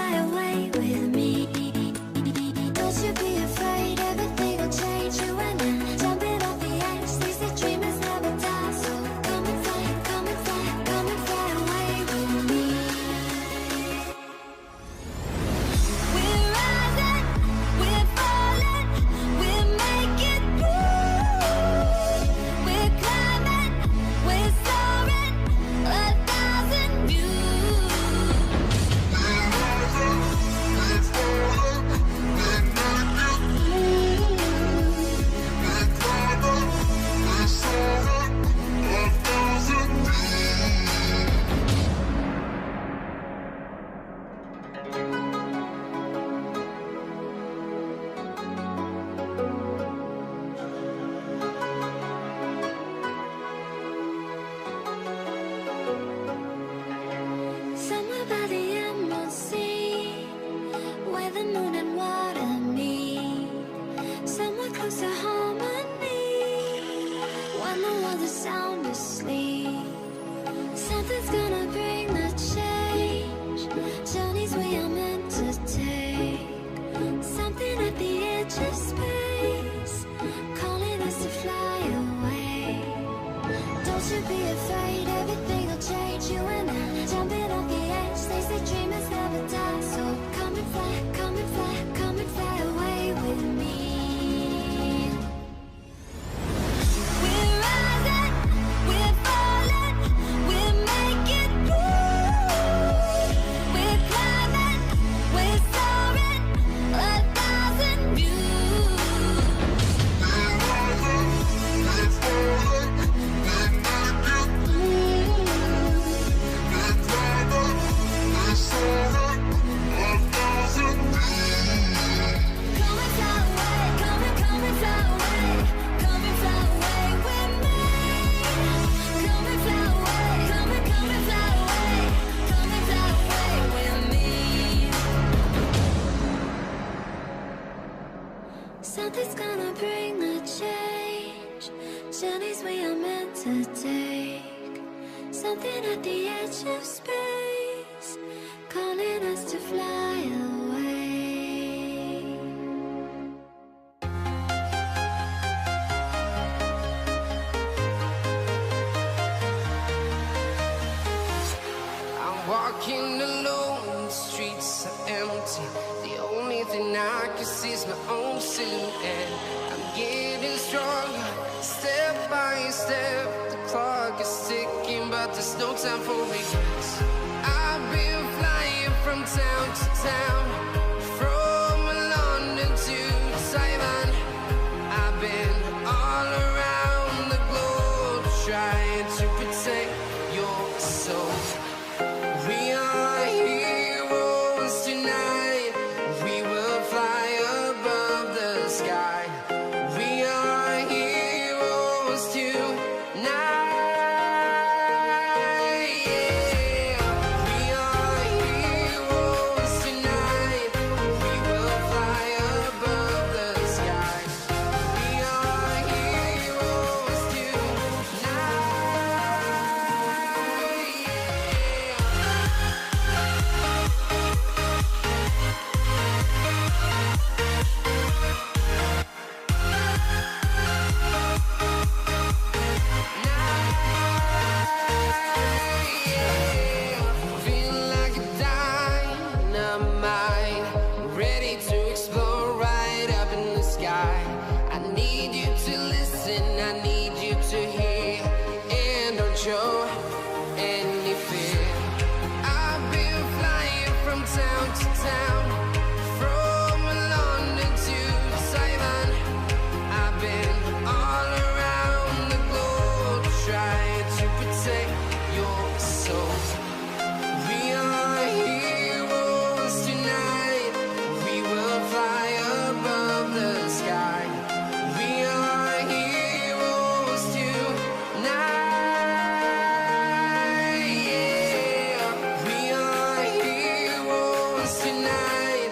fly away with me. Don't you be afraid, everything will change. You and I, jumping off the edge. They say dreamers never die, so come and fly, come and fly, come and fly away with me. We're rising, we're falling, we're making through. We're climbing, we're soaring, 1,000 views. We're rising, we're falling, we're making through. We're climbing, we're soaring, 1,000 Somewhere by the emerald sea, where the moon and water meet, somewhere close to harmony, when the world is sound asleep. Something's gonna bring the change, journeys we are meant to take. Something at the edge of space, calling us to fly away. Don't you be afraid, everything will change. You and I, jumping off the edge. They say dreamers never die, so come and fly, come and fly, come and fly away with me. We're rising, we're falling, we're making through. We're climbing, we're soaring, 1,000 views. We're rising, we're falling, we're making through. We're climbing, we're soaring, 1,000 views. Come and fly away, come and fly away, come and fly away with me. Come and fly away, come and fly away, come and fly away with me. Something's gonna bring the change, journeys we are meant to take. Something at the edge of space, calling us to fly away. I'm walking alone, the streets are empty. The only thing I can see is my own silhouette. I'm getting stronger, step by step. The clock is ticking, but there's no time for regrets. I've been flying from town to town, from London to Taiwan. I've been all around the globe, trying to protect your soul. We are heroes tonight. We will fly above the sky. We are heroes tonight. Yeah. We are heroes tonight. We will fly above the sky. We are heroes tonight. Feel like a dynamite, ready to explode right up in the sky. I need you to listen, I need you to hear, and don't show any fear. I've been flying from town to town, from London to Taiwan. I've been all around the globe, trying to protect your soul. We are heroes tonight. We will fly above the sky. We are heroes tonight. Yeah. We are heroes tonight.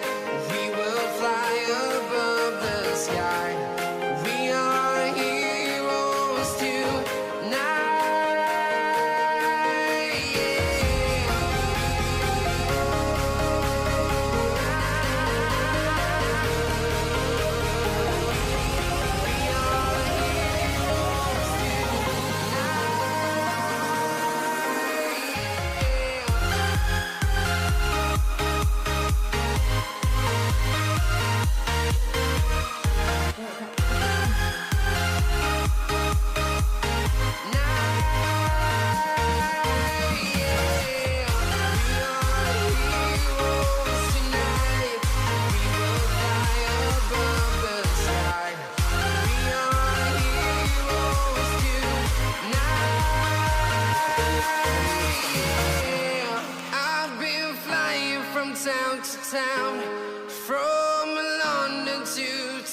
to town, from London to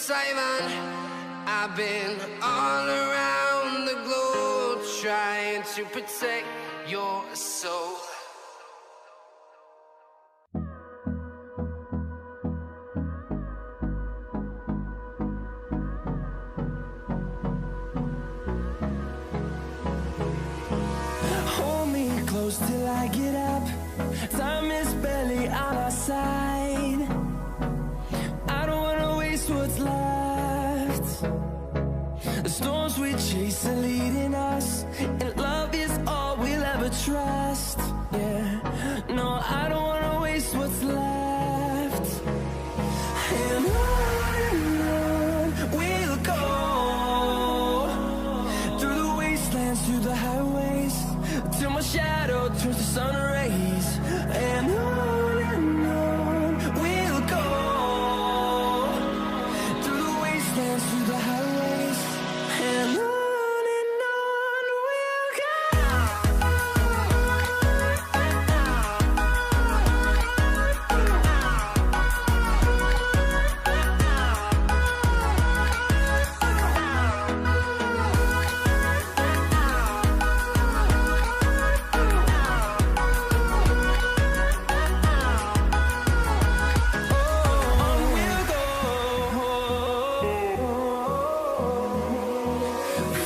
Taiwan. I've been all around the globe trying to protect your soul. Hold me close till I get up. Time is barely on our side. I don't wanna waste what's left. The storms we chase are leading us, and love is all we'll ever trust. Yeah, no, I don't wanna waste what's left. And on we'll go, through the wastelands, through the highways, till my shadow turns to sun rays. And on we'll go, through the wastelands, through the highways, and on we'll go.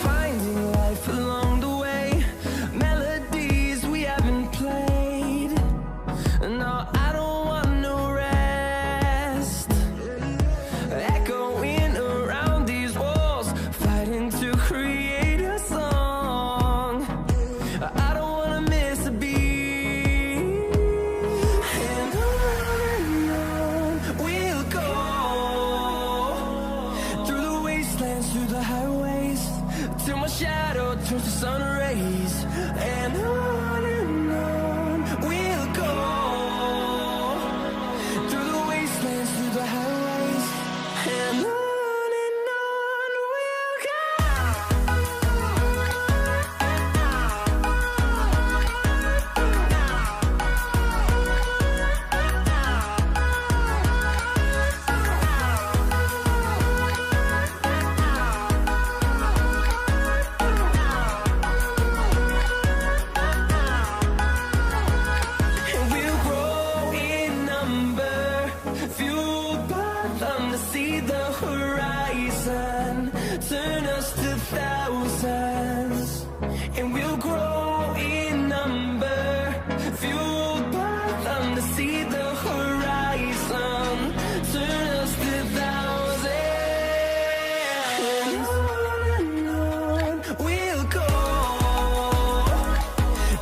Finding life along the way, melodies we haven't played. No, I don't want no rest. Echoing around these walls, fighting to create a song. I don't wanna miss a beat. And on we'll go, through the wastelands, through the highways, till my shadow turns to sun rays. And on we'll go, through the wastelands, through the highways, and on we'll go. And we'll grow in number, fueled by them to see the horizon, turn us to thousands. And we'll grow in number, fueled by them to see the horizon, turn us to thousands. And on we'll go,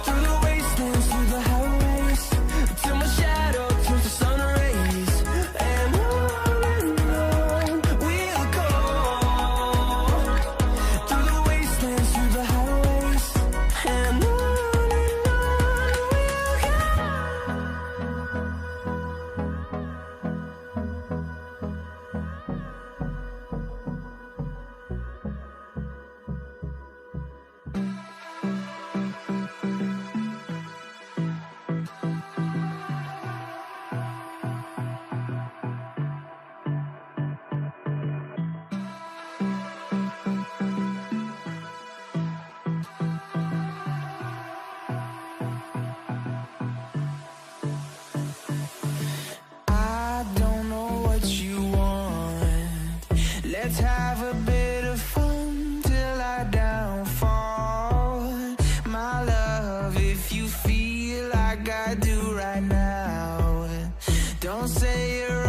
through the wastelands, through the highways, till my shadow turns to sun rays. And on we'll go, through the wastelands, through the highways, and on we'll go. I don't know what you want. Let's have a bit of fun till I downfall. My love, if you feel like I do right now, don't say you're